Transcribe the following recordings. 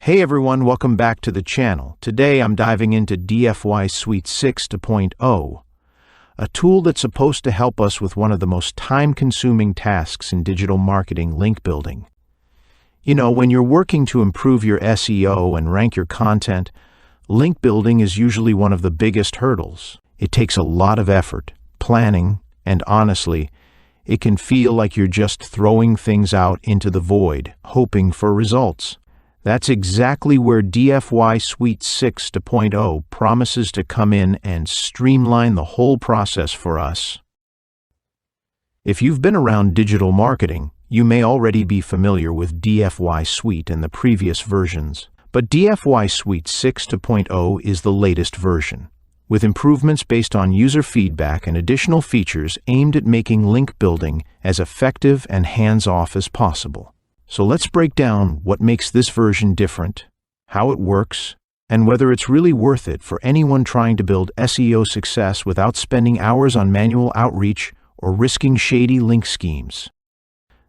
Hey everyone, welcome back to the channel. Today I'm diving into DFY Suite 6.0, a tool that's supposed to help us with one of the most time-consuming tasks in digital marketing, link building. You know, when you're working to improve your SEO and rank your content, link building is usually one of the biggest hurdles. It takes a lot of effort, planning, and honestly, it can feel like you're just throwing things out into the void, hoping for results. That's exactly where DFY Suite 6.0 promises to come in and streamline the whole process for us. If you've been around digital marketing, you may already be familiar with DFY Suite and the previous versions. But DFY Suite 6.0 is the latest version, with improvements based on user feedback and additional features aimed at making link building as effective and hands-off as possible. So let's break down what makes this version different, how it works, and whether it's really worth it for anyone trying to build SEO success without spending hours on manual outreach or risking shady link schemes.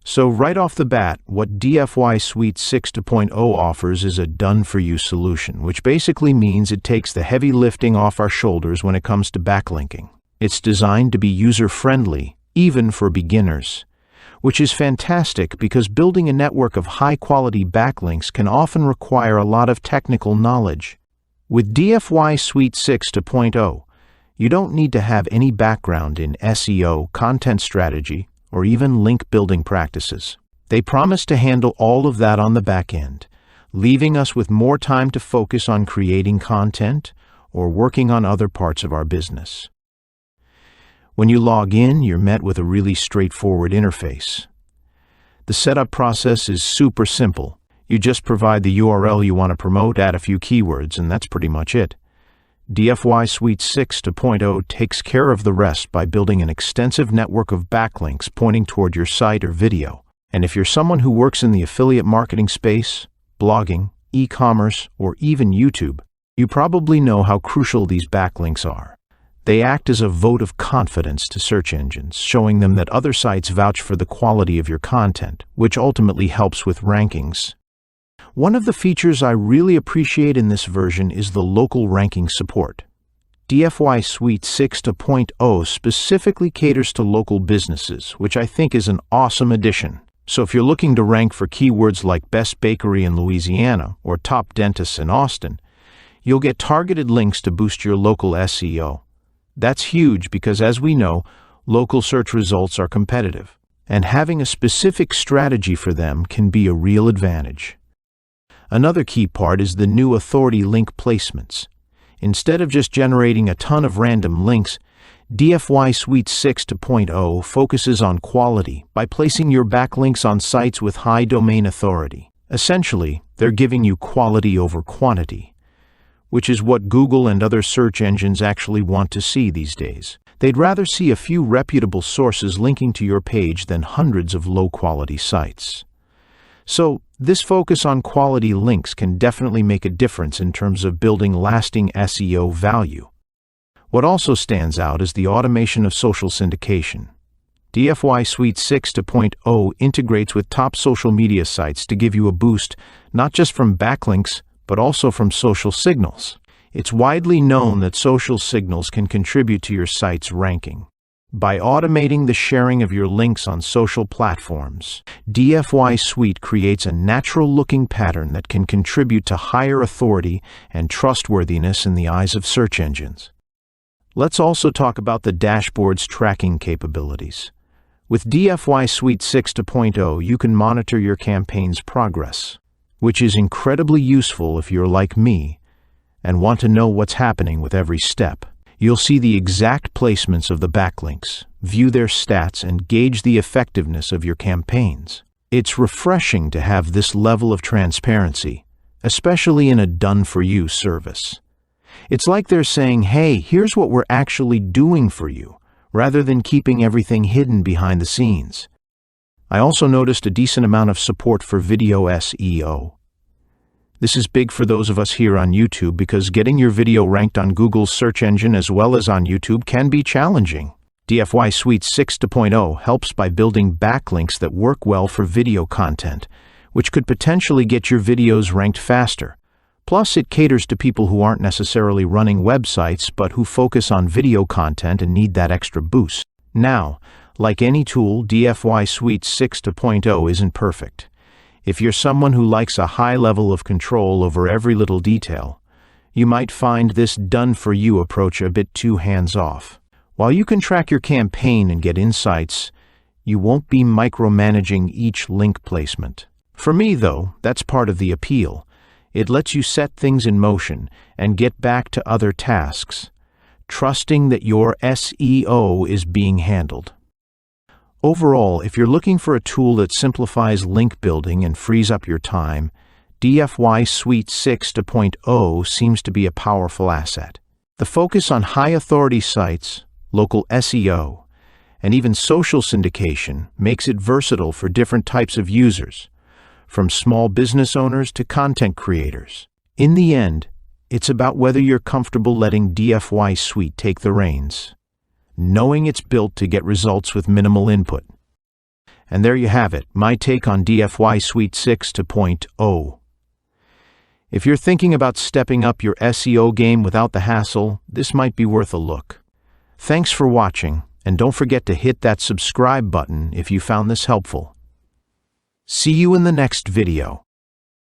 So right off the bat, what DFY Suite 6.0 offers is a done-for-you solution, which basically means it takes the heavy lifting off our shoulders when it comes to backlinking. It's designed to be user-friendly, even for beginners, which is fantastic because building a network of high-quality backlinks can often require a lot of technical knowledge. With DFY Suite 6.0, you don't need to have any background in SEO, content strategy, or even link building practices. They promise to handle all of that on the back end, leaving us with more time to focus on creating content or working on other parts of our business. When you log in, you're met with a really straightforward interface. The setup process is super simple. You just provide the URL you want to promote, add a few keywords, and that's pretty much it. DFY Suite 6.0 takes care of the rest by building an extensive network of backlinks pointing toward your site or video. And if you're someone who works in the affiliate marketing space, blogging, e-commerce, or even YouTube, you probably know how crucial these backlinks are. They act as a vote of confidence to search engines, showing them that other sites vouch for the quality of your content, which ultimately helps with rankings. One of the features I really appreciate in this version is the local ranking support. DFY Suite 6.0 specifically caters to local businesses, which I think is an awesome addition. So if you're looking to rank for keywords like best bakery in Louisiana or top dentist in Austin, you'll get targeted links to boost your local SEO. That's huge because, as we know, local search results are competitive, and having a specific strategy for them can be a real advantage. Another key part is the new authority link placements. Instead of just generating a ton of random links, DFY Suite 6.0 focuses on quality by placing your backlinks on sites with high domain authority. Essentially, they're giving you quality over quantity, which is what Google and other search engines actually want to see these days. They'd rather see a few reputable sources linking to your page than hundreds of low-quality sites. So, this focus on quality links can definitely make a difference in terms of building lasting SEO value. What also stands out is the automation of social syndication. DFY Suite 6.0 integrates with top social media sites to give you a boost, not just from backlinks, but also from social signals. It's widely known that social signals can contribute to your site's ranking. By automating the sharing of your links on social platforms, DFY Suite creates a natural-looking pattern that can contribute to higher authority and trustworthiness in the eyes of search engines. Let's also talk about the dashboard's tracking capabilities. With DFY Suite 6.0, you can monitor your campaign's progress, which is incredibly useful if you're like me and want to know what's happening with every step. You'll see the exact placements of the backlinks, view their stats, and gauge the effectiveness of your campaigns. It's refreshing to have this level of transparency, especially in a done-for-you service. It's like they're saying, hey, here's what we're actually doing for you, rather than keeping everything hidden behind the scenes. I also noticed a decent amount of support for video SEO. This is big for those of us here on YouTube because getting your video ranked on Google's search engine as well as on YouTube can be challenging. DFY Suite 6.0 helps by building backlinks that work well for video content, which could potentially get your videos ranked faster. Plus, it caters to people who aren't necessarily running websites but who focus on video content and need that extra boost. Now, like any tool, DFY Suite 6.0 isn't perfect. If you're someone who likes a high level of control over every little detail, you might find this done-for-you approach a bit too hands-off. While you can track your campaign and get insights, you won't be micromanaging each link placement. For me, though, that's part of the appeal. It lets you set things in motion and get back to other tasks, trusting that your SEO is being handled. Overall, if you're looking for a tool that simplifies link building and frees up your time, DFY Suite 6.0 seems to be a powerful asset. The focus on high-authority sites, local SEO, and even social syndication makes it versatile for different types of users, from small business owners to content creators. In the end, it's about whether you're comfortable letting DFY Suite take the reins, knowing it's built to get results with minimal input. And there you have it, my take on DFY Suite 6.0. If you're thinking about stepping up your SEO game without the hassle, this might be worth a look. Thanks for watching, and don't forget to hit that subscribe button if you found this helpful. See you in the next video.